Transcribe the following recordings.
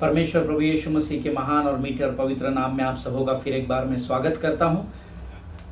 परमेश्वर प्रभु यीशु मसीह के महान और मीठे और पवित्र नाम में आप सबों का फिर एक बार मैं स्वागत करता हूं।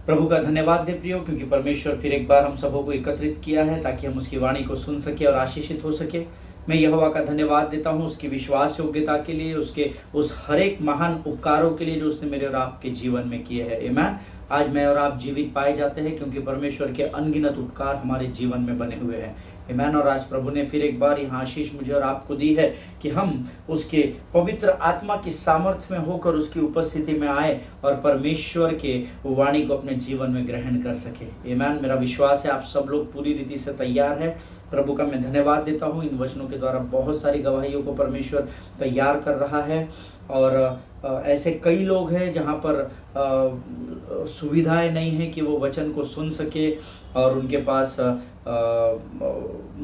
प्रभु का धन्यवाद दे प्रियो, क्योंकि परमेश्वर फिर एक बार हम सबों को एकत्रित किया है ताकि हम उसकी वाणी को सुन सके और आशीषित हो सके। मैं यहोवा का धन्यवाद देता हूँ उसकी विश्वास योग्यता के लिए, उसके उस हर एक महान उपकारों के लिए जो उसने मेरे और आपके जीवन में किए हैं। आमीन। आज मैं और आप जीवित पाए जाते हैं क्योंकि परमेश्वर के अनगिनत उपकार हमारे जीवन में बने हुए हैं। आमीन। और आज प्रभु ने फिर एक बार यहाँ आशीष मुझे और आपको दी है कि हम उसके पवित्र आत्मा की सामर्थ्य में होकर उसकी उपस्थिति में आए और परमेश्वर के वाणी को अपने जीवन में ग्रहण कर सके। आमीन। मेरा विश्वास है आप सब लोग पूरी रीति से तैयार है। प्रभु का मैं धन्यवाद देता हूँ, इन वचनों के द्वारा बहुत सारी गवाहियों को परमेश्वर तैयार कर रहा है। और ऐसे कई लोग हैं जहाँ पर सुविधाएं नहीं हैं कि वो वचन को सुन सके, और उनके पास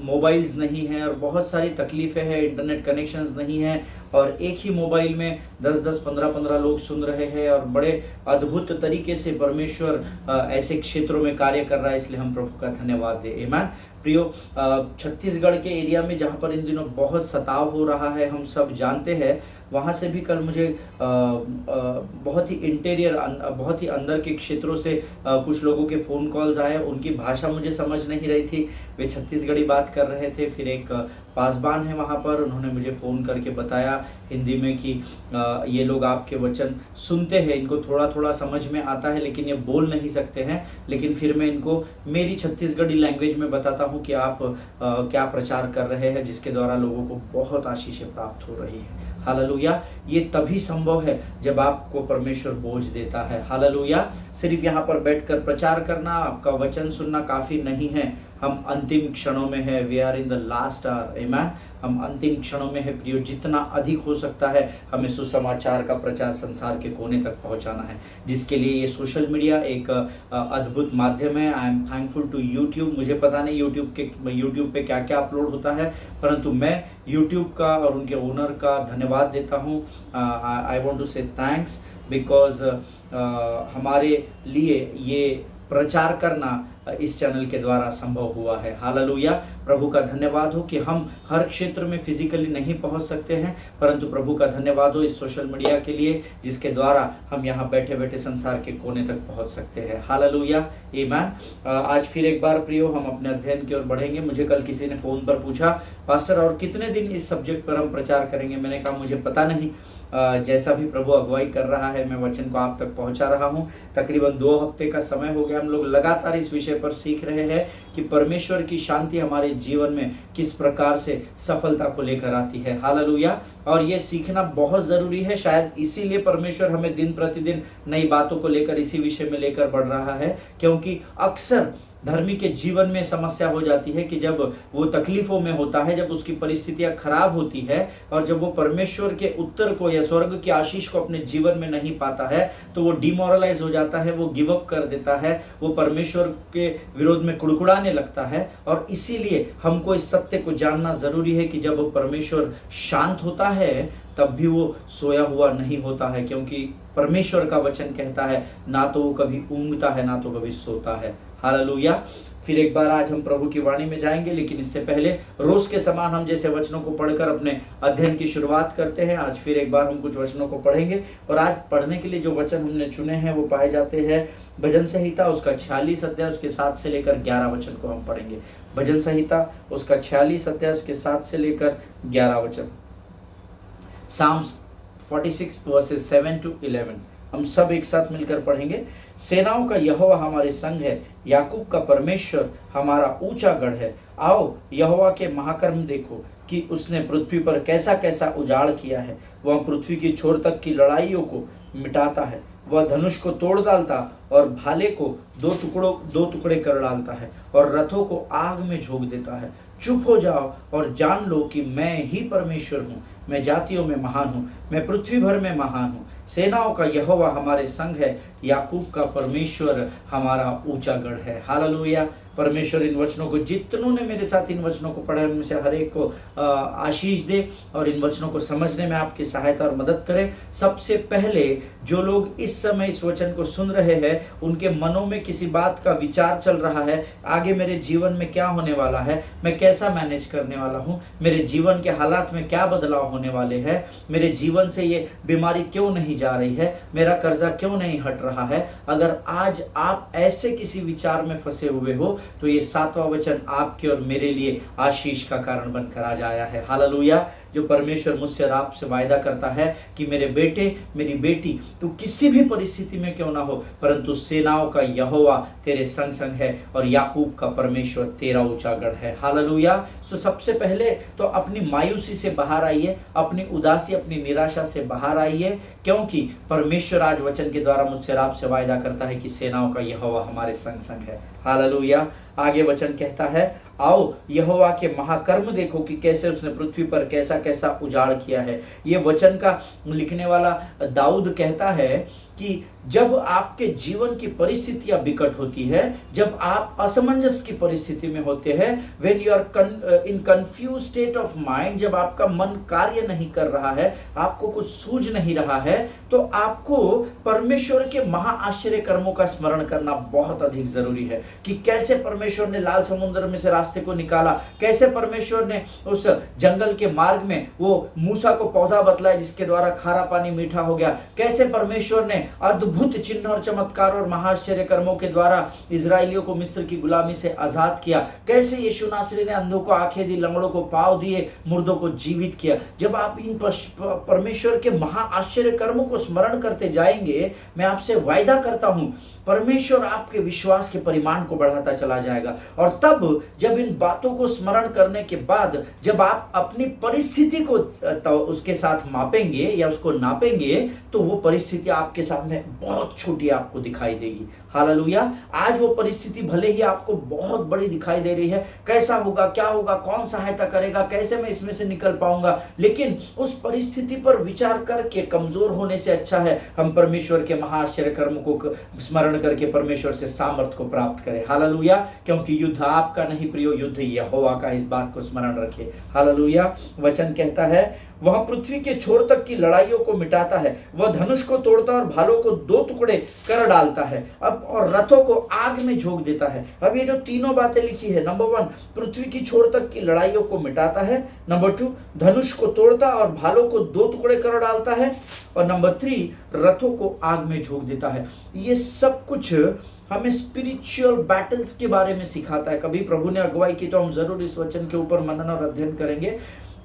मोबाइल्स नहीं हैं, और बहुत सारी तकलीफ़ें हैं, इंटरनेट कनेक्शंस नहीं हैं, और एक ही मोबाइल में 10-10, 15-15 लोग सुन रहे हैं। और बड़े अद्भुत तरीके से परमेश्वर ऐसे क्षेत्रों में कार्य कर रहा है, इसलिए हम प्रभु का धन्यवाद दें। आमीन। प्रियो, छत्तीसगढ़ के एरिया में जहाँ पर इन दिनों बहुत सताव हो रहा है, हम सब जानते हैं, वहाँ से भी कल मुझे बहुत ही इंटीरियर, बहुत ही अंदर के क्षेत्रों से कुछ लोगों के फ़ोन कॉल्स आए। उनकी भाषा मुझे समझ नहीं रही थी, वे छत्तीसगढ़ी बात कर रहे थे। फिर एक पासबान है वहाँ पर, उन्होंने मुझे फ़ोन करके बताया हिंदी में कि ये लोग आपके वचन सुनते हैं, इनको थोड़ा थोड़ा समझ में आता है लेकिन ये बोल नहीं सकते हैं, लेकिन फिर मैं इनको मेरी छत्तीसगढ़ी लैंग्वेज में बताता हूँ कि आप क्या प्रचार कर रहे हैं, जिसके द्वारा लोगों को बहुत आशीषें प्राप्त हो रही है। हालेलुया। ये तभी संभव है जब आपको परमेश्वर बोझ देता है। हालेलुया। सिर्फ यहाँ पर बैठकर प्रचार करना, आपका वचन सुनना काफ़ी नहीं है। हम अंतिम क्षणों में है, we are in the last hour. आमीन। हम अंतिम क्षणों में है प्रियो, जितना अधिक हो सकता है हमें सुसमाचार का प्रचार संसार के कोने तक पहुंचाना है, जिसके लिए ये सोशल मीडिया एक अद्भुत माध्यम है। I am thankful to YouTube. मुझे पता नहीं यूट्यूब पे क्या क्या अपलोड होता है, परंतु मैं यूट्यूब का और उनके ओनर का धन्यवाद देता हूँ। आई वॉन्ट टू से थैंक्स बिकॉज हमारे लिए ये प्रचार करना इस चैनल के द्वारा संभव हुआ है। हालेलुया। प्रभु का धन्यवाद हो कि हम हर क्षेत्र में फिजिकली नहीं पहुंच सकते हैं, परंतु प्रभु का धन्यवाद हो इस सोशल मीडिया के लिए, जिसके द्वारा हम यहाँ बैठे बैठे संसार के कोने तक पहुंच सकते हैं। हालेलुया। आमीन। आज फिर एक बार प्रियो हम अपने अध्ययन की ओर बढ़ेंगे। मुझे कल किसी ने फ़ोन पर पूछा, पास्टर और कितने दिन इस सब्जेक्ट पर हम प्रचार करेंगे? मैंने कहा मुझे पता नहीं, जैसा भी प्रभु अगुवाई कर रहा है मैं वचन को आप तक पहुंचा रहा हूं। तकरीबन 2 हफ्ते का समय हो गया, हम लोग लगातार इस विषय पर सीख रहे हैं कि परमेश्वर की शांति हमारे जीवन में किस प्रकार से सफलता को लेकर आती है। हालेलुया। और ये सीखना बहुत ज़रूरी है। शायद इसीलिए परमेश्वर हमें दिन प्रतिदिन नई बातों को लेकर इसी विषय में लेकर बढ़ रहा है, क्योंकि अक्सर धर्मी के जीवन में समस्या हो जाती है कि जब वो तकलीफ़ों में होता है, जब उसकी परिस्थितियां खराब होती है, और जब वो परमेश्वर के उत्तर को या स्वर्ग की आशीष को अपने जीवन में नहीं पाता है, तो वो डिमोरलाइज हो जाता है, वो गिव अप कर देता है, वो परमेश्वर के विरोध में कुड़कुड़ाने लगता है। और इसीलिए हमको इस सत्य को जानना ज़रूरी है कि जब वो परमेश्वर शांत होता है तब भी वो सोया हुआ नहीं होता है, क्योंकि परमेश्वर का वचन कहता है ना तो वो कभी ऊँघता है ना तो कभी सोता है। हालेलुया। फिर एक बार आज हम प्रभु की वाणी में जाएंगे, लेकिन इससे पहले रोज के समान हम जैसे वचनों को पढ़कर अपने अध्ययन की शुरुआत करते हैं। आज फिर एक बार हम कुछ वचनों को पढ़ेंगे, और आज पढ़ने के लिए जो वचन हमने चुने हैं वो पाए जाते हैं भजन संहिता उसका 46 अध्याय उसके 7 से लेकर 11 वचन को हम पढ़ेंगे। भजन संहिता उसका 46 अध्याय उसके 7 से लेकर 11 वचन। Psalms 46 verses 7 to 11 हम सब एक साथ मिलकर पढ़ेंगे। सेनाओं का यहोवा हमारे संग है, याकूब का परमेश्वर हमारा ऊंचा गढ़ है। आओ यहोवा के महाकर्म देखो कि उसने पृथ्वी पर कैसा कैसा उजाड़ किया है। वह पृथ्वी की छोर तक की लड़ाइयों को मिटाता है। वह धनुष को तोड़ डालता और भाले को दो टुकड़े कर डालता है, और रथों को आग में झोंक देता है। चुप हो जाओ और जान लो कि मैं ही परमेश्वर हूँ। मैं जातियों में महान हूँ, मैं पृथ्वी भर में महान हूँ। सेनाओं का यहोवा हमारे संग है, याकूब का परमेश्वर हमारा ऊंचा गढ़ है। हालेलुया। परमेश्वर इन वचनों को, जितनों ने मेरे साथ इन वचनों को पढ़ा उनमें से हर एक को आशीष दे और इन वचनों को समझने में आपकी सहायता और मदद करें। सबसे पहले जो लोग इस समय इस वचन को सुन रहे हैं, उनके मनों में किसी बात का विचार चल रहा है, आगे मेरे जीवन में क्या होने वाला है, मैं कैसा मैनेज करने वाला हूँ, मेरे जीवन के हालात में क्या बदलाव होने वाले हैं, मेरे जीवन से ये बीमारी क्यों नहीं जा रही है, मेरा कर्जा क्यों नहीं हट रहा है। अगर आज आप ऐसे किसी विचार में फंसे हुए हो तो ये 7वां वचन आपके और मेरे लिए आशीष का कारण बनकर आज आया है। हालेलुया। जो परमेश्वर मुझसे और आपसे वायदा करता है कि मेरे बेटे मेरी बेटी, तू किसी भी परिस्थिति में क्यों ना हो, परंतु सेनाओं का यहोवा तेरे संग संग है और याकूब का परमेश्वर तेरा ऊंचा गढ़ है। हालेलुया। सो सबसे पहले तो अपनी मायूसी से बाहर आइए, अपनी उदासी अपनी निराशा से बाहर आइए, क्योंकि परमेश्वर आज वचन के द्वारा मुझसे और आपसे वायदा करता है कि सेनाओं का यहोवा हमारे संग संग है। हालेलुया। आगे वचन कहता है, आओ यहोवा के महाकर्म देखो कि कैसे उसने पृथ्वी पर कैसा कैसा उजाड़ किया है। ये वचन का लिखने वाला दाऊद कहता है कि जब आपके जीवन की परिस्थितियां विकट होती है, जब आप असमंजस की परिस्थिति में होते हैं, when you are in confuse state of mind, जब आपका मन कार्य नहीं कर रहा है, आपको कुछ सूझ नहीं रहा है, तो आपको परमेश्वर के महा आश्चर्य कर्मों का स्मरण करना बहुत अधिक जरूरी है कि कैसे परमेश्वर ने लाल समुद्र में से रास्ते को निकाला, कैसे परमेश्वर ने उस जंगल के मार्ग में वो मूसा को पौधा बतलाया जिसके द्वारा खारा पानी मीठा हो गया, कैसे परमेश्वर ने अद्भुत चिन्ह और चमत्कार और महाआश्चर्य कर्मों के द्वारा इजरायलियों को मिस्र की गुलामी से आजाद किया, कैसे यीशु नासरी ने अंधों को आंखें दी, लंगड़ों को पांव दिए, मुर्दों को जीवित किया। जब आप इन परमेश्वर के महाआश्चर्य कर्मों को स्मरण करते जाएंगे, मैं आपसे वायदा करता हूं परमेश्वर आपके विश्वास के परिमाण को बढ़ाता चला जाएगा। और तब जब इन बातों को स्मरण करने के बाद जब आप अपनी परिस्थिति को तो उसके साथ मापेंगे या उसको नापेंगे, तो वो परिस्थिति आपके सामने बहुत छोटी आपको दिखाई देगी। हालेलुया। आज वो परिस्थिति भले ही आपको बहुत बड़ी दिखाई दे रही है, कैसा होगा, क्या होगा, कौन सहायता करेगा, कैसे मैं इसमें से निकल पाऊंगा, लेकिन उस परिस्थिति पर विचार करके कमजोर होने से अच्छा है हम परमेश्वर के महाआश्चर्य कर्म को स्मरण करके परमेश्वर से सामर्थ को प्राप्त करें। हालेलुया। क्योंकि युद्ध आपका नहीं प्रियो, युद्ध यहोवा का, इस बात को स्मरण रखें। हालेलुया। वचन कहता है, वह पृथ्वी के छोर तक की लड़ाइयों को मिटाता है, वह धनुष को तोड़ता और भालों को 2 टुकड़े कर डालता है, अब और रथों को आग में झोंक देता है। अब ये जो तीनों बातें लिखी है, नंबर 1 पृथ्वी की छोर तक की लड़ाइयों को मिटाता है, नंबर 2 धनुष को तोड़ता और भालों को 2 टुकड़े कर डालता है, और नंबर 3 रथों को आग में झोंक देता है। ये सब कुछ हमें स्पिरिचुअल बैटल्स के बारे में सिखाता है। कभी प्रभु ने अगुवाई की तो हम जरूर इस वचन के ऊपर मनन और अध्ययन करेंगे।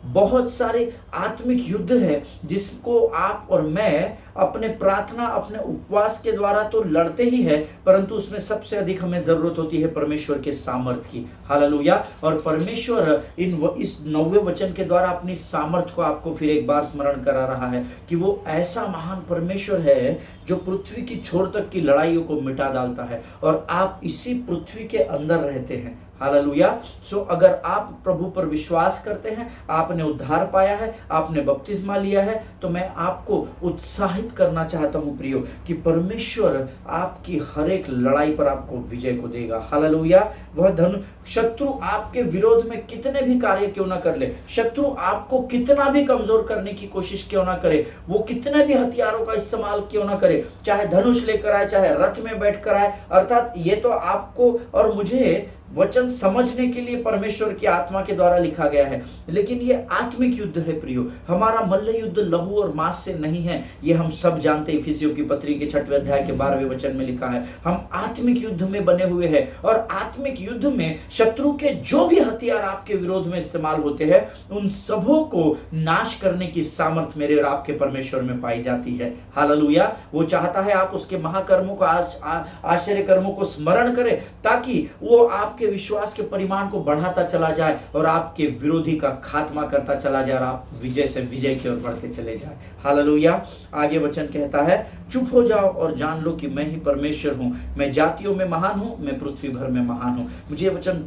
बहुत सारे आत्मिक युद्ध है जिसको आप और मैं अपने प्रार्थना, अपने उपवास के द्वारा तो लड़ते ही है, परंतु उसमें सबसे अधिक हमें जरूरत होती है परमेश्वर के सामर्थ की। हालेलुया। और परमेश्वर इस 9वें वचन के द्वारा अपनी सामर्थ को आपको फिर एक बार स्मरण करा रहा है कि वो ऐसा महान परमेश्वर है जो पृथ्वी की छोर तक की लड़ाइयों को मिटा डालता है, और आप इसी पृथ्वी के अंदर रहते हैं। हालेलुया। सो अगर आप प्रभु पर विश्वास करते हैं, आपने उद्धार पाया है, आपने बपतिस्मा लिया है, तो मैं आपको उत्साहित करना चाहता हूं प्रियो कि परमेश्वर आपकी हर एक लड़ाई पर आपको विजय को देगा। हालेलुया। वह शत्रु आपके विरोध में कितने भी कार्य क्यों ना कर ले, शत्रु आपको कितना भी कमजोर करने की कोशिश क्यों ना करे, वो कितने भी हथियारों का इस्तेमाल क्यों ना करे, चाहे धनुष लेकर आए, चाहे रथ में बैठ कर आए, अर्थात ये तो आपको और मुझे वचन समझने के लिए परमेश्वर की आत्मा के द्वारा लिखा गया है, लेकिन ये आत्मिक युद्ध है प्रियो। हमारा मल्ल युद्ध लहू और मांस से नहीं है, ये हम सब जानते हैं। इफिसियों की पत्री के 6वें अध्याय के 12वें वचन में लिखा है हम आत्मिक युद्ध में बने हुए हैं, और आत्मिक युद्ध में शत्रु के जो भी हथियार आपके विरोध में इस्तेमाल होते हैं, उन सबों को नाश करने की सामर्थ मेरे और आपके परमेश्वर में पाई जाती है। हालेलुया। वो चाहता है आप उसके महाकर्मों को, आश्चर्य कर्मों को स्मरण करें, ताकि वो आप आपके विश्वास के परिमाण को बढ़ाता चला जाए और आपके विरोधी का खात्मा करता चला जाए और आप विजय से विजय की ओर बढ़ते चले जाए। हालेलुया। आगे वचन कहता है, चुप हो जाओ और जान लो कि मैं ही परमेश्वर हूँ, मैं जातियों में महान हूँ, मैं पृथ्वी भर में महान हूँ। मुझे ये वचन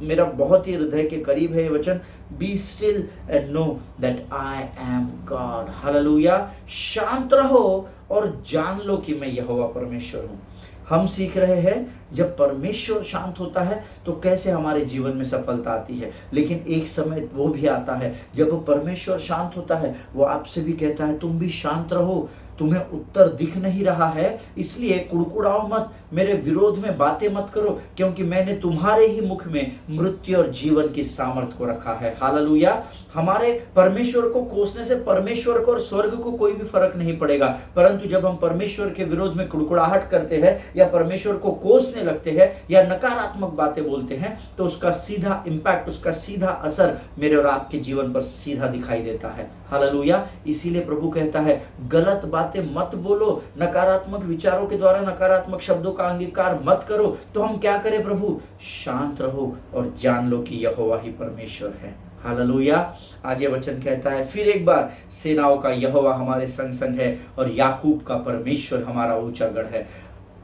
मेरा बहुत ही हृदय के करीब है ये वचन। Be still and know that I am God. Hallelujah. शांत रहो और जान लो कि मैं यहोवा परमेश्वर हूँ। हम सीख रहे हैं जब परमेश्वर शांत होता है तो कैसे हमारे जीवन में सफलता आती है, लेकिन एक समय वो भी आता है जब परमेश्वर शांत होता है, वो आपसे भी कहता है तुम भी शांत रहो, तुम्हें उत्तर दिख नहीं रहा है इसलिए कुड़कुड़ाओ मत, मेरे विरोध में बातें मत करो, क्योंकि मैंने तुम्हारे ही मुख में मृत्यु और जीवन की सामर्थ को रखा है। हालेलुया। हमारे परमेश्वर को कोसने से परमेश्वर को और स्वर्ग को कोई भी फर्क नहीं पड़ेगा, परंतु जब हम परमेश्वर के विरोध में कुड़कुड़ाहट करते हैं या परमेश्वर को कोसने लगते हैं या नकारात्मक बातें बोलते हैं तो उसका सीधा इंपैक्ट, उसका सीधा असर मेरे और आपके जीवन पर सीधा दिखाई देता है। हालेलुया। इसीलिए प्रभु कहता है गलत बातें मत बोलो, नकारात्मक विचारों के द्वारा नकारात्मक शब्दों का अंगीकार मत करो। तो हम क्या करें प्रभु? शांत रहो और जान लो कि यहोवा ही परमेश्वर है। हालेलुया। आगे वचन कहता है, फिर एक बार सेनाओं का यहोवा हमारे संग संग है और याकूब का परमेश्वर हमारा ऊंचा गढ़ है।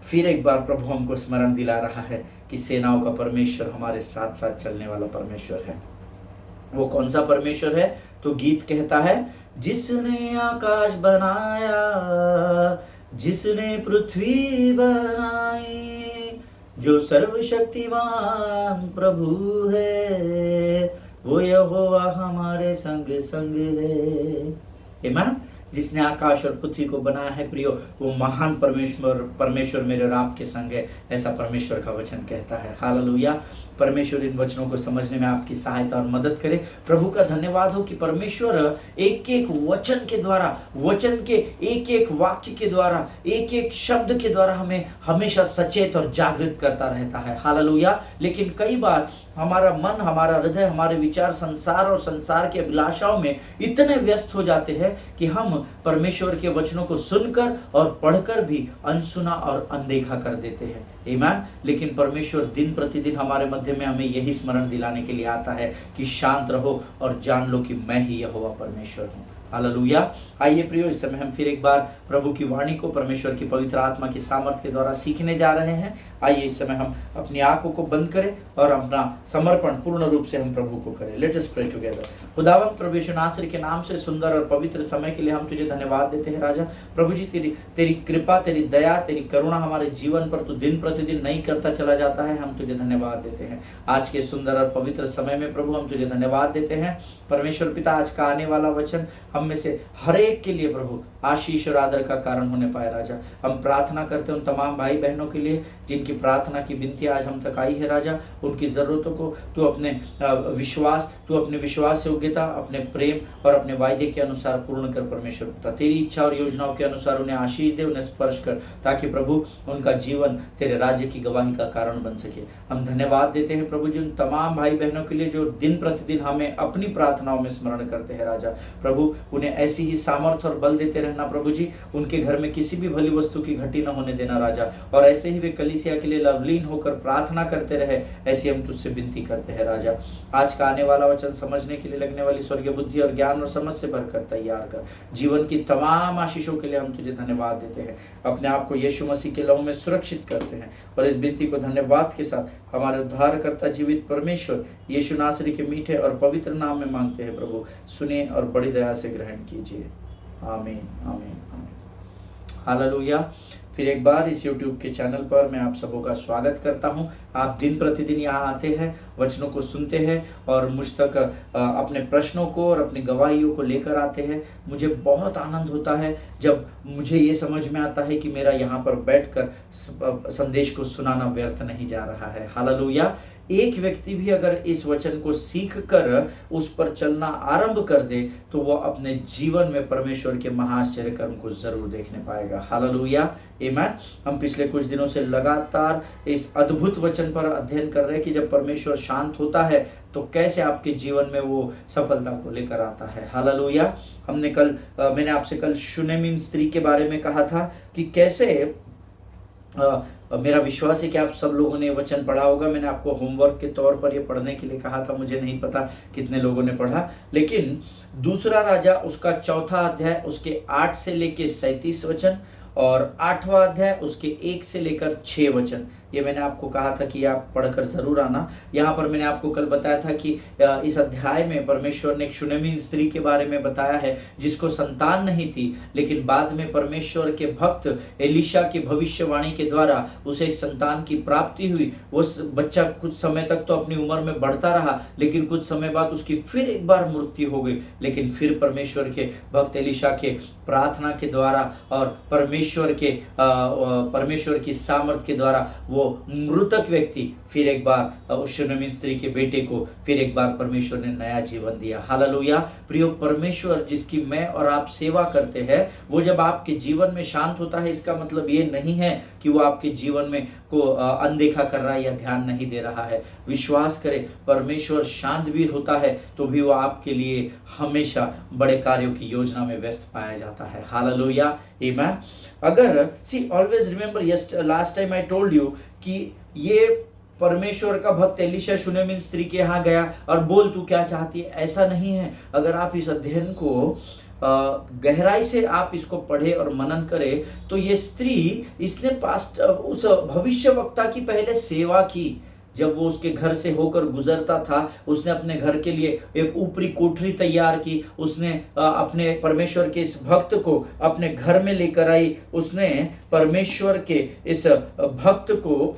फिर एक बार प्रभु हमको स्मरण दिला रहा है कि सेनाओं का परमेश्वर हमारे साथ साथ चलने वाला परमेश्वर है। वो कौन सा परमेश्वर है? तो गीत कहता है, जिसने आकाश बनाया, जिसने पृथ्वी बनाई, जो सर्वशक्तिमान प्रभु है, वो यहोवा हमारे संग संग है। आमीन। जिसने आकाश और पृथ्वी को बनाया है प्रियो, वो महान परमेश्वर मेरे और आपके संग है, ऐसा परमेश्वर का वचन कहता है। हालेलुया। परमेश्वर इन वचनों को समझने में आपकी सहायता और मदद करे। प्रभु का धन्यवाद हो कि परमेश्वर एक एक वचन के द्वारा, वचन के एक एक वाक्य के द्वारा, एक एक शब्द के द्वारा हमें हमेशा सचेत और जागृत करता रहता है। हालेलुया। लेकिन कई बार हमारा मन, हमारा हृदय, हमारे विचार संसार और संसार के अभिलाषाओं में इतने व्यस्त हो जाते हैं कि हम परमेश्वर के वचनों को सुनकर और पढ़कर भी अनसुना और अनदेखा कर देते हैं। आमीन। लेकिन परमेश्वर दिन प्रतिदिन हमारे मध्य में हमें यही स्मरण दिलाने के लिए आता है कि शांत रहो और जान लो कि मैं ही यहोवा परमेश्वर हूँ। हालेलुया। आइए प्रियो, इस समय हम फिर एक बार प्रभु की वाणी को परमेश्वर की पवित्र आत्मा की सामर्थ्य के द्वारा सीखने जा रहे हैं। आइए इस समय हम अपनी आंखों को बंद करें और अपना समर्पण पूर्ण रूप से हम प्रभु को करें। Let us pray together. खुदावंद प्रभु यीशु नासरी के नाम से सुंदर और पवित्र समय के लिए हम तुझे धन्यवाद देते हैं राजा। प्रभु जी, तेरी कृपा, तेरी दया, तेरी करुणा हमारे जीवन पर तू दिन प्रतिदिन नहीं करता चला जाता है। हम तुझे धन्यवाद देते हैं आज के सुंदर और पवित्र समय में। प्रभु हम तुझे धन्यवाद देते हैं परमेश्वर पिता, आज का आने वाला वचन हम में से हर एक के लिए प्रभु आशीष और आदर का कारण होने पाए राजा। हम प्रार्थना करते हैं उन तमाम भाई बहनों के लिए जिनकी प्रार्थना की विनती आज हम तक आई है राजा। उनकी जरूरतों को तू अपने विश्वास योग्यता, अपने प्रेम और अपने वायदे के अनुसार पूर्ण कर परमेश्वर पिता। तेरी इच्छा और योजनाओं के अनुसार उन्हें आशीष दे, उन्हें स्पर्श कर, ताकि प्रभु उनका जीवन तेरे राज्य की गवाही का कारण बन सके। हम धन्यवाद देते हैं प्रभु जी उन तमाम भाई बहनों के लिए जो दिन प्रतिदिन हमें अपनी प्रार्थनाओं में स्मरण करते हैं राजा। प्रभु उन्हें ऐसी ही सामर्थ्य और बल देते रहना प्रभु जी। उनके घर में किसी भी भली वस्तु की घटी न होने देना राजा, और ऐसे ही वे कलीसिया के लिए लवलीन होकर प्रार्थना करते रहे, ऐसी हम तुझसे विनती करते हैं राजा। आज का आने वाला वचन समझने के लिए लगने वाली स्वर्गीय बुद्धि और ज्ञान और समझ से भरकर तैयार कर। जीवन की तमाम आशीषों के लिए हम तुझे धन्यवाद देते हैं। अपने आप को यीशु मसीह के लहू में सुरक्षित करते हैं और इस विनती को धन्यवाद के साथ हमारे उद्धारकर्ता जीवित परमेश्वर यीशु नासरी के मीठे और पवित्र नाम में मांगते हैं प्रभु। सुनिए और बड़ी दया से ग्रहण कीजिए। आमीन, आमीन, आमीन। हालेलुया। फिर एक बार इस YouTube के चैनल पर मैं आप सबों का स्वागत करता हूं। आप दिन प्रतिदिन यहाँ आते हैं, वचनों को सुनते हैं और मुझ तक अपने प्रश्नों को और अपनी गवाहियों को लेकर आते हैं। मुझे बहुत आनंद होता है जब मुझे ये समझ में आता है कि मेरा यहाँ पर बैठकर संदेश को सुनाना व्यर्थ नहीं जा रहा है। हालेलुया। एक व्यक्ति भी अगर इस वचन को सीख कर उस पर चलना आरंभ कर दे तो वो अपने जीवन में परमेश्वर के महाआश्चर्य कर्म को जरूर देखने पाएगा। हालेलुया, आमीन। हम पिछले कुछ दिनों से लगातार इस अद्भुत वचन पर अध्ययन कर रहे हैं कि जब परमेश्वर शांत होता है तो कैसे आपके जीवन में वो सफलता को लेकर आता है। हालेलुया। मैंने आपसे कल शुनेमिन स्त्री के बारे में कहा था कि कैसे मेरा विश्वास है कि आप सब लोगों ने ये वचन पढ़ा होगा। मैंने आपको होमवर्क के तौर पर ये पढ़ने के लिए कहा था, मुझे नहीं पता कितने लोगों ने पढ़ा। लेकिन दूसरा राजा उसका 4 अध्याय उसके 8 से लेके 37 वचन और 8वां अध्याय उसके 1 से लेकर 6 वचन, ये मैंने आपको कहा था कि आप पढ़कर जरूर आना। यहाँ पर मैंने आपको कल बताया था कि इस अध्याय में परमेश्वर ने एक शूनेमिन स्त्री के बारे में बताया है जिसको संतान नहीं थी, लेकिन बाद में परमेश्वर के भक्त एलिशा की भविष्यवाणी के द्वारा उसे एक संतान की प्राप्ति हुई। वो बच्चा कुछ समय तक तो अपनी उम्र में बढ़ता रहा, लेकिन कुछ समय बाद उसकी फिर एक बार मृत्यु हो गई। लेकिन फिर परमेश्वर के भक्त एलिशा के प्रार्थना के द्वारा और परमेश्वर की सामर्थ के द्वारा वो मृतक व्यक्ति फिर एक बार उस शूनेमिन स्त्री के बेटे को फिर एक बार परमेश्वर ने नया जीवन दिया। हालेलुया। प्रियो, परमेश्वर जिसकी मैं और आप सेवा करते हैं, वो जब आपके जीवन में शांत होता है, इसका मतलब ये नहीं है कि वो आपके जीवन में को अनदेखा कर रहा है या ध्यान नहीं दे रहा है। विश्वास करें, परमेश्वर शांत भी होता है तो भी वो आपके लिए हमेशा बड़े कार्यों की योजना में व्यस्त पाया जाता है। हालेलुया, आमीन। अगर always remember last time I told you कि ये परमेश्वर का भक्त एलिशा शूनेमिन स्त्री के यहाँ गया और बोल तू क्या चाहती है, ऐसा नहीं है। अगर आप इस अध्ययन को गहराई से आप इसको पढ़े और मनन करें तो ये स्त्री, इसने उस भविष्यवक्ता की पहले सेवा की। जब वो उसके घर से होकर गुजरता था, उसने अपने घर के लिए एक ऊपरी कोठरी तैयार की। उसने अपने परमेश्वर के इस भक्त को अपने घर में लेकर आई। उसने परमेश्वर के इस भक्त को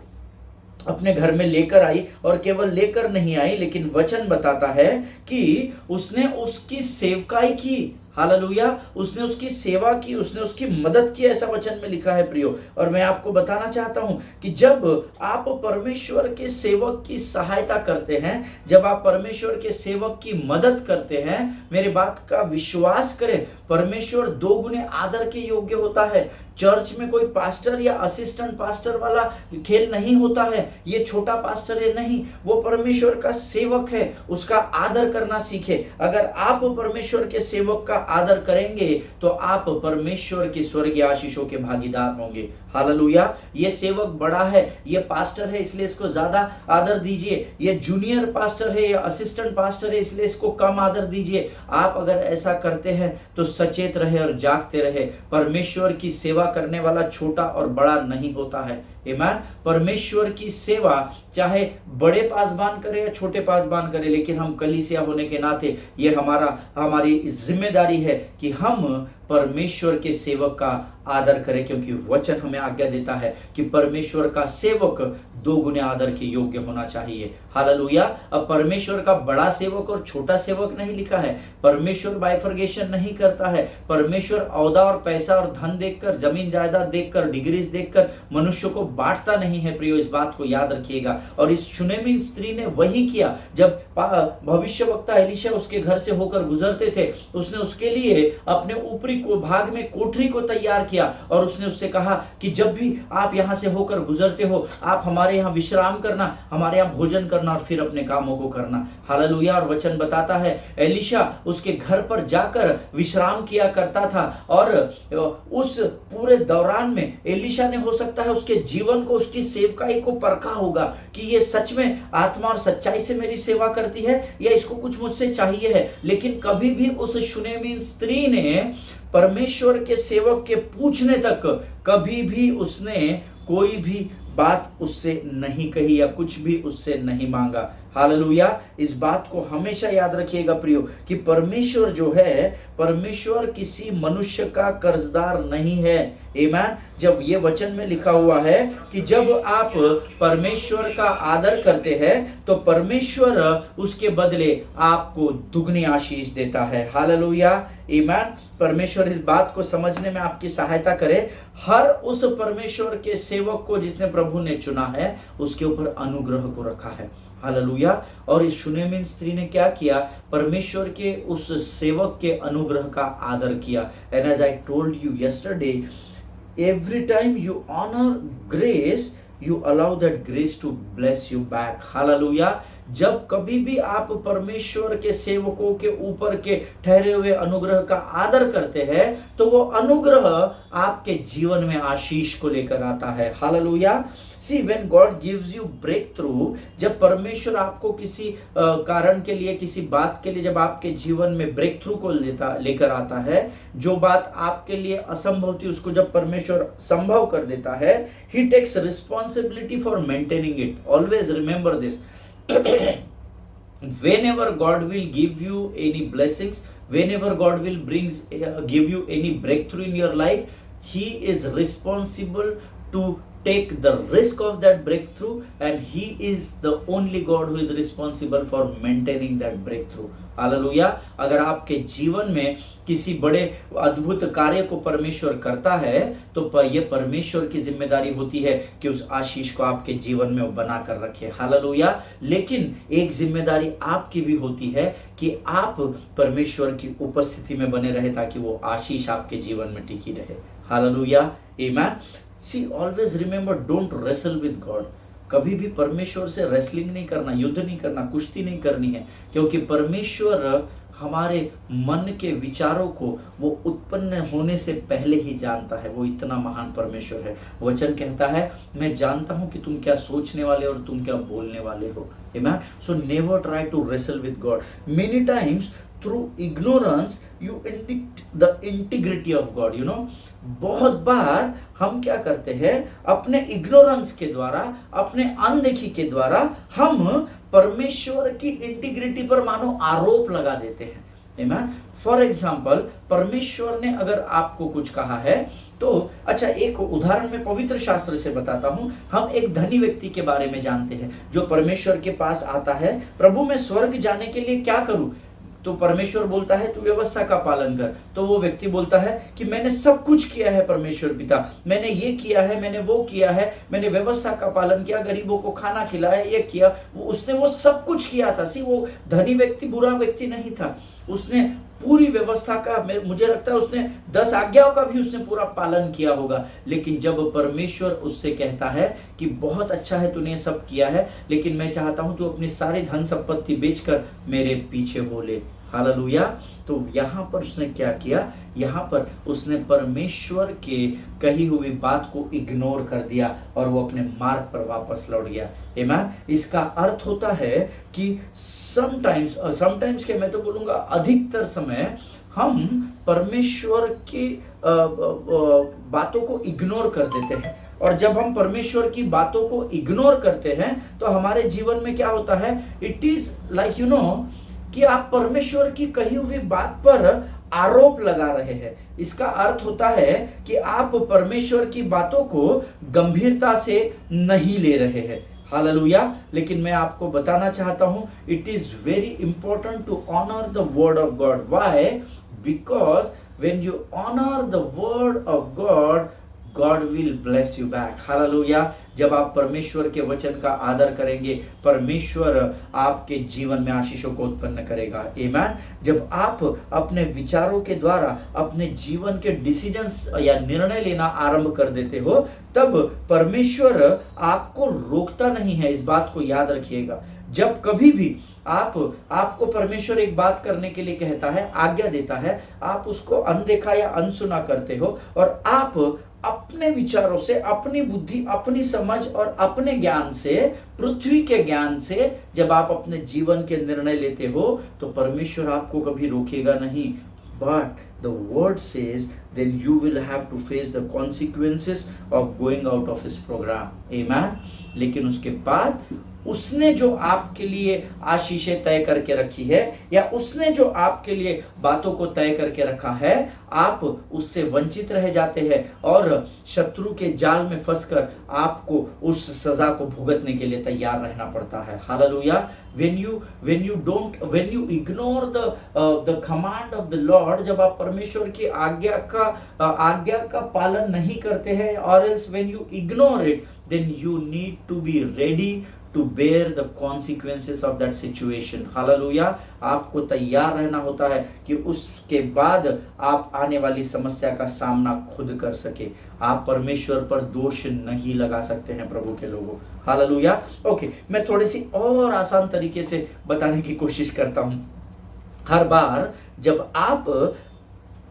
अपने घर में लेकर आई, और केवल लेकर नहीं आई लेकिन वचन बताता है कि उसने उसकी सेवकाई की। हालेलुया, उसने उसकी सेवा की, उसने उसकी मदद की, ऐसा वचन में लिखा है प्रियो। और मैं आपको बताना चाहता हूं कि जब आप परमेश्वर के सेवक की सहायता करते हैं, जब आप परमेश्वर के सेवक की मदद करते हैं, मेरे बात का विश्वास करें, परमेश्वर 2 गुने आदर के योग्य होता है। चर्च में कोई पास्टर या असिस्टेंट पास्टर वाला खेल नहीं होता है। ये छोटा पास्टर है नहीं, वो परमेश्वर का सेवक है, उसका आदर करना सीखे। अगर आप परमेश्वर के सेवक का आदर करेंगे तो आप परमेश्वर की स्वर्गीय आशीषों के भागीदार होंगे। हालेलुया। ये सेवक बड़ा है, ये पास्टर है, इसलिए इसको ज्यादा आदर दीजिए। ये जूनियर पास्टर है या असिस्टेंट पास्टर है, इसलिए इसको कम आदर दीजिए। आप अगर ऐसा करते हैं तो सचेत रहे और जागते रहे। परमेश्वर की सेवा करने वाला छोटा और बड़ा नहीं होता है। आमीन। परमेश्वर की सेवा चाहे बड़े पासबान करे या छोटे पासबान करे, लेकिन हम कलीसिया होने के नाते ये हमारी जिम्मेदारी है कि हम परमेश्वर के सेवक का आदर करें, क्योंकि वचन हमें आज्ञा देता है कि परमेश्वर का सेवक 2 गुने आदर के योग्य होना चाहिए। हालेलुया। अब परमेश्वर का बड़ा सेवक और छोटा सेवक नहीं लिखा है। परमेश्वर बाइफर्गेशन नहीं करता है। परमेश्वर औदा और पैसा और धन देखकर, जमीन जायदाद देखकर, डिग्रीज देखकर मनुष्य को बांटता नहीं है। प्रियो, इस बात को याद रखिएगा। और इस शूनेमिन स्त्री ने वही किया। जब भविष्यवक्ता एलिशा उसके घर से होकर गुजरते थे, उसने उसके लिए अपने ऊपरी भाग में कोठरी को तैयार किया और उसने उससे कहा कि जब भी आप यहां से होकर गुजरते हो, आप हमारे यहां विश्राम करना, हमारे यहां भोजन करना और फिर अपने कामों को करना। हालेलुया। और वचन बताता है एलिशा उसके घर पर जाकर विश्राम किया करता था, और उस पूरे दौरान में एलिशा ने हो सकता है उसके जीवन को, उसकी सेवकाई को परखा होगा कि ये सच में आत्मा और सच्चाई से मेरी सेवा करती है या इसको कुछ मुझसे चाहिए है। लेकिन कभी भी उस शूनेमिन स्त्री ने परमेश्वर के सेवक के पूछने तक कभी भी उसने कोई भी बात उससे नहीं कही या कुछ भी उससे नहीं मांगा। हालेलुया। इस बात को हमेशा याद रखिएगा प्रियो कि परमेश्वर जो है, परमेश्वर किसी मनुष्य का कर्जदार नहीं है। आमीन। जब ये वचन में लिखा हुआ है कि जब आप परमेश्वर का आदर करते हैं तो परमेश्वर उसके बदले आपको दुगनी आशीष देता है। हालेलुया। आमीन। परमेश्वर इस बात को समझने में आपकी सहायता करे। हर उस परमेश्वर के सेवक को जिसने प्रभु ने चुना है, उसके ऊपर अनुग्रह को रखा है। हालेलुया। और इस शूनेमिन स्त्री ने क्या किया? परमेश्वर के उस सेवक के अनुग्रह का आदर किया। And as I told you yesterday, every time you honour grace, you allow that grace to bless you back. Hallelujah. जब कभी भी आप परमेश्वर के सेवकों के ऊपर के ठहरे हुए अनुग्रह का आदर करते हैं तो वो अनुग्रह आपके जीवन में आशीष को लेकर आता है। Hallelujah. See when God gives you breakthrough, जब परमेश्वर आपको किसी कारण के लिए, किसी बात के लिए जब आपके जीवन में ब्रेक थ्रू को लेकर आता है, जो बात आपके लिए असंभव थी उसको जब परमेश्वर संभव कर देता है, he takes responsibility for maintaining it. Always remember this, whenever God will give you any blessings, whenever God will give you any breakthrough in your life, he is responsible to take the risk of that breakthrough, and he is the only God who is responsible for maintaining that breakthrough. Hallelujah. अगर आपके जीवन में किसी बड़े अद्भुत कार्य को परमेश्वर करता है तो यह परमेश्वर की जिम्मेदारी होती है कि उस आशीष को आपके जीवन में वो बना कर रखे। हालेलुया। लेकिन एक जिम्मेदारी आपकी भी होती है कि आप परमेश्वर की उपस्थिति में बने रहे ताकि वो आशीष आपके जीवन में टिकी रहे। Hallelujah. Amen. See always remember, don't wrestle with God. कभी भी परमेश्वर से रेसलिंग नहीं करना, युद्ध नहीं करना, कुश्ती नहीं करनी है, क्योंकि परमेश्वर हमारे मन के विचारों को वो उत्पन्न होने से पहले ही जानता है। वो इतना महान परमेश्वर है। वचन कहता है, मैं जानता हूं कि तुम क्या सोचने वाले और तुम क्या बोलने वाले हो। Amen. So never try to wrestle with God. Many times through ignorance you indict the integrity of God. You know, बहुत बार हम क्या करते हैं, अपने इग्नोरेंस के द्वारा, अपने अनदेखी के द्वारा हम परमेश्वर की इंटीग्रिटी पर मानो आरोप लगा देते हैं। आमेन। फॉर एग्जाम्पल, परमेश्वर ने अगर आपको कुछ कहा है तो अच्छा, एक उदाहरण मैं पवित्र शास्त्र से बताता हूं। हम एक धनी व्यक्ति के बारे में जानते हैं जो परमेश्वर के पास आता है, प्रभु मैं स्वर्ग जाने के लिए क्या करूं? तो परमेश्वर बोलता है तू व्यवस्था का पालन कर। तो वो व्यक्ति बोलता है कि मैंने सब कुछ किया है परमेश्वर पिता, मैंने ये किया है, मैंने वो किया है, मैंने व्यवस्था का पालन किया, गरीबों को खाना खिलाया, ये किया, उसने वो सब कुछ किया था। वो धनी व्यक्ति बुरा व्यक्ति नहीं था, उसने पूरी व्यवस्था का, मुझे लगता है उसने 10 आज्ञाओं का भी उसने पूरा पालन किया होगा। लेकिन जब परमेश्वर उससे कहता है कि बहुत अच्छा है तूने सब किया है, लेकिन मैं चाहता हूं तू अपनी सारी धन संपत्ति बेचकर मेरे पीछे हो ले। हालेलुया। तो यहाँ पर उसने क्या किया? यहाँ पर उसने परमेश्वर के कही हुई बात को इग्नोर कर दिया और वो अपने मार्ग पर वापस लौट गया। आमेन। इसका अर्थ होता है कि समटाइम्स के, मैं तो बोलूंगा अधिकतर समय हम परमेश्वर की बातों को इग्नोर कर देते हैं, और जब हम परमेश्वर की बातों को इग्नोर करते हैं तो हमारे जीवन में क्या होता है, it is like you know कि आप परमेश्वर की कही हुई बात पर आरोप लगा रहे हैं। इसका अर्थ होता है कि आप परमेश्वर की बातों को गंभीरता से नहीं ले रहे हैं। हालेलुया। लेकिन मैं आपको बताना चाहता हूं, it is very important to honour the word of God. Why? Because when you honour the word of God, God will bless you back. Hallelujah. जब आप परमेश्वर के वचन का आदर करेंगे, परमेश्वर आपके जीवन में आशीषों को उत्पन्न करेगा। आमेन। जब आप अपने विचारों के द्वारा अपने जीवन के डिसीजंस या निर्णय लेना आरंभ कर देते हो, तब परमेश्वर आपको रोकता नहीं है। इस बात को याद रखिएगा। जब कभी भी आपको परमेश्वर एक बात करने के लिए कहता है, आज्ञा देता है, आप उसको अनदेखा या अनसुना करते हो और आप अपने विचारों से, अपनी बुद्धि, अपनी समझ और अपने ज्ञान से, पृथ्वी के ज्ञान से जब आप अपने जीवन के निर्णय लेते हो तो परमेश्वर आपको कभी रोकेगा नहीं। But the word says then you will have to face the consequences of going out of his program. Amen. लेकिन उसके बाद उसने जो आपके लिए आशीषें तय करके रखी है या उसने जो आपके लिए बातों को तय करके रखा है, आप उससे वंचित रह जाते हैं और शत्रु के जाल में फंसकर आपको उस सजा को भुगतने के लिए तैयार रहना पड़ता है। Hallelujah. when you ignore the command of the Lord, जब आप परमेश्वर की आज्ञा का पालन नहीं करते हैं, or else when you ignore it, then you need to be ready to bear the consequences of that situation. Hallelujah. आपको तैयार रहना होता है कि उसके बाद आप आने वाली समस्या का सामना खुद कर सके। आप परमेश्वर पर दोष नहीं लगा सकते हैं प्रभु के लोगों। हालेलुया। ओके, मैं थोड़ी सी और आसान तरीके से बताने की कोशिश करता हूं। हर बार जब आप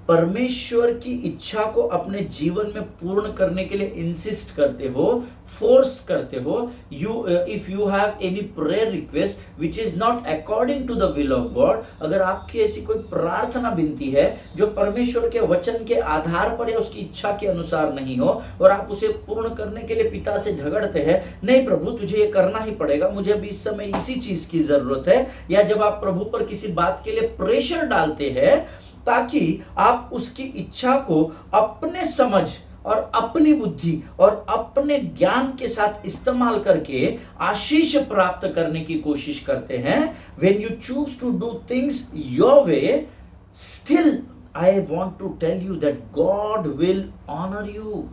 परमेश्वर की इच्छा को अपने जीवन में पूर्ण करने के लिए इंसिस्ट करते हो, फोर्स करते हो, if you have any prayer request which is not according to the will of God, अगर आपकी ऐसी कोई प्रार्थना विनती है जो परमेश्वर के वचन के आधार पर या उसकी इच्छा के अनुसार नहीं हो, और आप उसे पूर्ण करने के लिए पिता से झगड़ते हैं, नहीं प्रभु तुझे ये करना ही पड़ेगा, मुझे अभी इस समय इसी चीज की जरूरत है, या जब आप प्रभु पर किसी बात के लिए प्रेशर डालते हैं ताकि आप उसकी इच्छा को अपने समझ और अपनी बुद्धि और अपने ज्ञान के साथ इस्तेमाल करके आशीष प्राप्त करने की कोशिश करते हैं, when you choose to do things your way, still I want to tell you that God will honor you.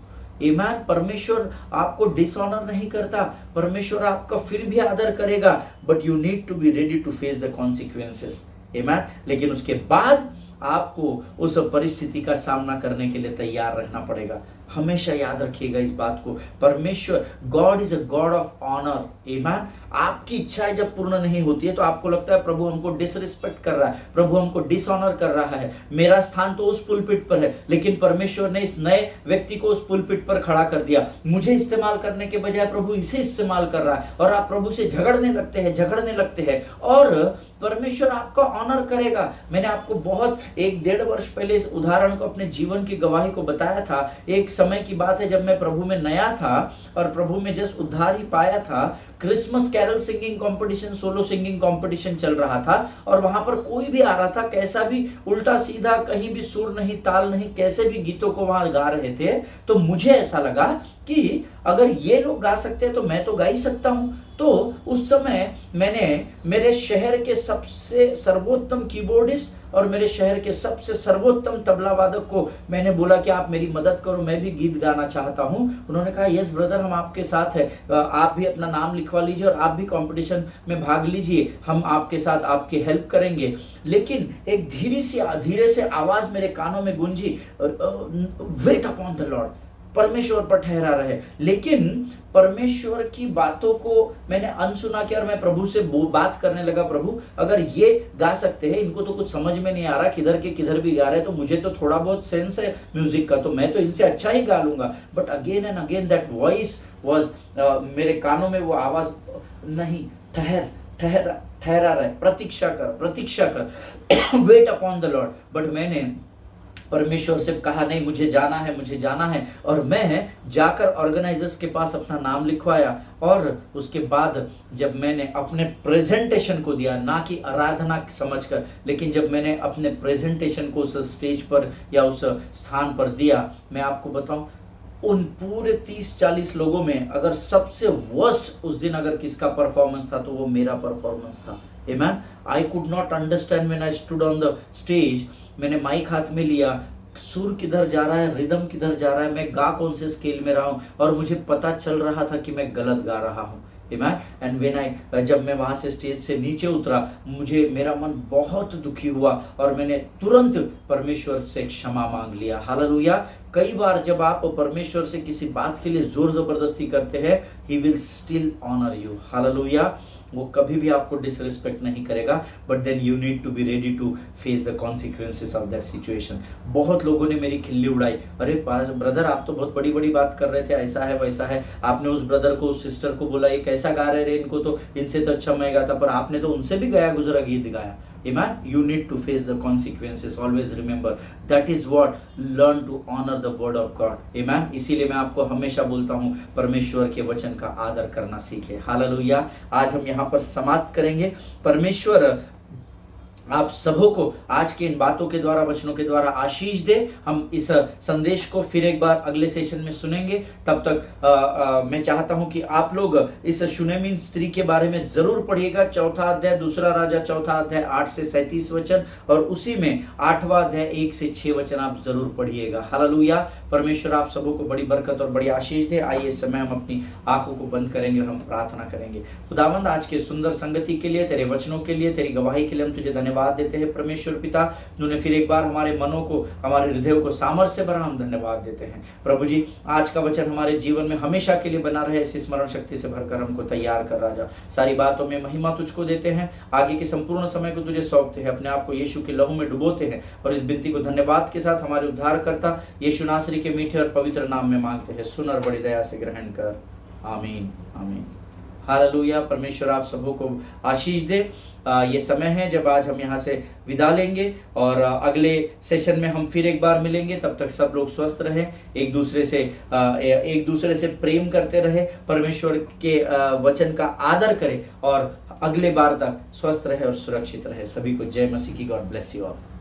ईमान, परमेश्वर आपको डिसऑनर नहीं करता, परमेश्वर आपका फिर भी आदर करेगा, but you need to be ready to face the consequences. ईमान, लेकिन उसके बाद आपको उस परिस्थिति का सामना करने के लिए तैयार रहना पड़ेगा। हमेशा याद रखिएगा इस बात को, परमेश्वर God is a God of honour. आमीन। आपकी इच्छाएं जब पूर्ण नहीं होती है तो आपको लगता है प्रभु हमको डिसरिस्पेक्ट कर रहा है, प्रभु हमको डिसऑनर कर रहा है, मेरा स्थान तो उस पुलपिट पर है, लेकिन परमेश्वर ने इस नए व्यक्ति को उस पुलपिट पर खड़ा कर दिया, मुझे इस्तेमाल करने के बजाय प्रभु इसे इस्तेमाल कर रहा है, और आप प्रभु से झगड़ने लगते हैं और परमेश्वर आपका ऑनर करेगा। मैंने आपको बहुत 1-1.5 वर्ष पहले इस उदाहरण को अपने जीवन की गवाही को बताया था। एक समय की बात है जब मैं प्रभु में नया था और प्रभु में जस्ट उद्धार ही पाया था, Christmas carol singing competition, solo singing competition चल रहा था, और वहां पर कोई भी आ रहा था, कैसा भी उल्टा सीधा, कहीं भी सुर नहीं, ताल नहीं, कैसे भी गीतों को वहां गा रहे थे, तो मुझे ऐसा लगा कि अगर ये लोग गा सकते हैं तो मैं तो गा ही सकता हूं। तो उस समय मैंने मेरे शहर के सबसे सर्वोत्तम कीबोर्डिस्ट और मेरे शहर के सबसे सर्वोत्तम तबला वादक को मैंने बोला कि आप मेरी मदद करो, मैं भी गीत गाना चाहता हूं। उन्होंने कहा यस ब्रदर, हम आपके साथ है, आप भी अपना नाम लिखवा लीजिए और आप भी कंपटीशन में भाग लीजिए, हम आपके साथ आपकी हेल्प करेंगे। लेकिन एक धीरे से आवाज मेरे कानों में गूंजी, वेट अपॉन द लॉर्ड, परमेश्वर पर ठहरा रहे। लेकिन परमेश्वर की बातों को मैंने अनसुना किया और मैं प्रभु से बात करने लगा, प्रभु अगर ये गा सकते हैं, इनको तो कुछ समझ में नहीं आ रहा, किधर के किधर भी गा रहे हैं, तो मुझे तो थोड़ा बहुत सेंस है म्यूजिक का, तो मैं तो इनसे अच्छा ही गा लूंगा। But again and again that voice was, मेरे कानों में वो आवाज, नहीं, ठहरा रहे, प्रतीक्षा कर weight upon the Lord. But मैंने परमेश्वर से कहा नहीं, मुझे जाना है, और मैं जाकर ऑर्गेनाइजर्स के पास अपना नाम लिखवाया। और उसके बाद जब मैंने अपने प्रेजेंटेशन को दिया, ना कि आराधना समझकर, लेकिन जब मैंने अपने प्रेजेंटेशन को उस स्टेज पर या उस स्थान पर दिया, मैं आपको बताऊं, उन पूरे 30-40 लोगों में अगर सबसे वर्स्ट उस दिन अगर किसका परफॉर्मेंस था तो वो मेरा परफॉर्मेंस था। आमीन। I could not understand when I stood on the stage. मैंने माइक हाथ में लिया, सुर किधर जा रहा है, रिदम किधर जा रहा है, मैं गा कौन से स्केल में रहा हूं, और मुझे पता चल रहा था कि मैं गलत गा रहा हूं। एंड व्हेन जब मैं वहां से स्टेज से नीचे उतरा, मेरा मन बहुत दुखी हुआ और मैंने तुरंत परमेश्वर से क्षमा मांग लिया। हालेलुया। कई बार जब आप परमेश्वर से किसी बात के लिए जोर जबरदस्ती करते हैं, he will still honour you. Hallelujah. वो कभी भी आपको डिसरिस्पेक्ट नहीं करेगा, but then you need to be ready to face the consequences of that situation. बहुत लोगों ने मेरी खिल्ली उड़ाई, अरे ब्रदर आप तो बहुत बड़ी बड़ी बात कर रहे थे, ऐसा है वैसा है, आपने उस ब्रदर को, उस सिस्टर को बोला ये कैसा गा रहे रे, इनको तो, इनसे तो अच्छा मैं गाता, पर आपने तो उनसे भी गया गुजरा गीत गाया। Amen. You need to face the consequences. Always remember that is what learn to honor the word of God. Amen. इसीलिए मैं आपको हमेशा बोलता हूँ परमेश्वर के वचन का आदर करना सीखे। हालेलुया। आज हम यहाँ पर समाप्त करेंगे। परमेश्वर आप सबों को आज के इन बातों के द्वारा, वचनों के द्वारा आशीष दे। हम इस संदेश को फिर एक बार अगले सेशन में सुनेंगे। तब तक मैं चाहता हूं कि आप लोग इस शूनेमिन स्त्री के बारे में जरूर पढ़िएगा। 4 अध्याय 2 राजा 4 अध्याय 8 से 37 वचन, और उसी में 8वां अध्याय 1 से 6 वचन आप जरूर पढ़िएगा। हालेलुया। परमेश्वर आप सबों को बड़ी बरकत और बड़ी आशीष दे। आइए इस समय हम अपनी आंखों को बंद करेंगे और हम प्रार्थना करेंगे। खुदावंद, आज के सुंदर संगति के लिए, तेरे वचनों के लिए, तेरी गवाही के लिए हम तुझे धन्यवाद देते हैं। परमेश्वर पिता, तूने फिर एक बार हमारे मनों को, हमारे हृदयों को सामर्थ्य से भरा, हम धन्यवाद देते हैं। प्रभु जी, आज का वचन हमारे जीवन में हमेशा के लिए बना रहे, ऐसी स्मरण शक्ति से भरकर हमको तैयार कर राजा। सारी बातों में महिमा तुझको देते हैं। आगे के संपूर्ण समय को तुझे सौंपते हैं। अपने आप को यीशु के लहू में डुबोते हैं और इस विनती को धन्यवाद के साथ हमारे उद्धारकर्ता यीशु नासरी के मीठे और पवित्र नाम में मांगते हैं। सुन और बड़ी दया से ग्रहण कर। आमीन, आमीन। हालेलुया। परमेश्वर आप सबों को आशीष दे। ये समय है जब आज हम यहाँ से विदा लेंगे और अगले सेशन में हम फिर एक बार मिलेंगे। तब तक सब लोग स्वस्थ रहे, एक दूसरे से प्रेम करते रहे, परमेश्वर के वचन का आदर करें और अगले बार तक स्वस्थ रहे और सुरक्षित रहे। सभी को जय मसीह की। God bless you all.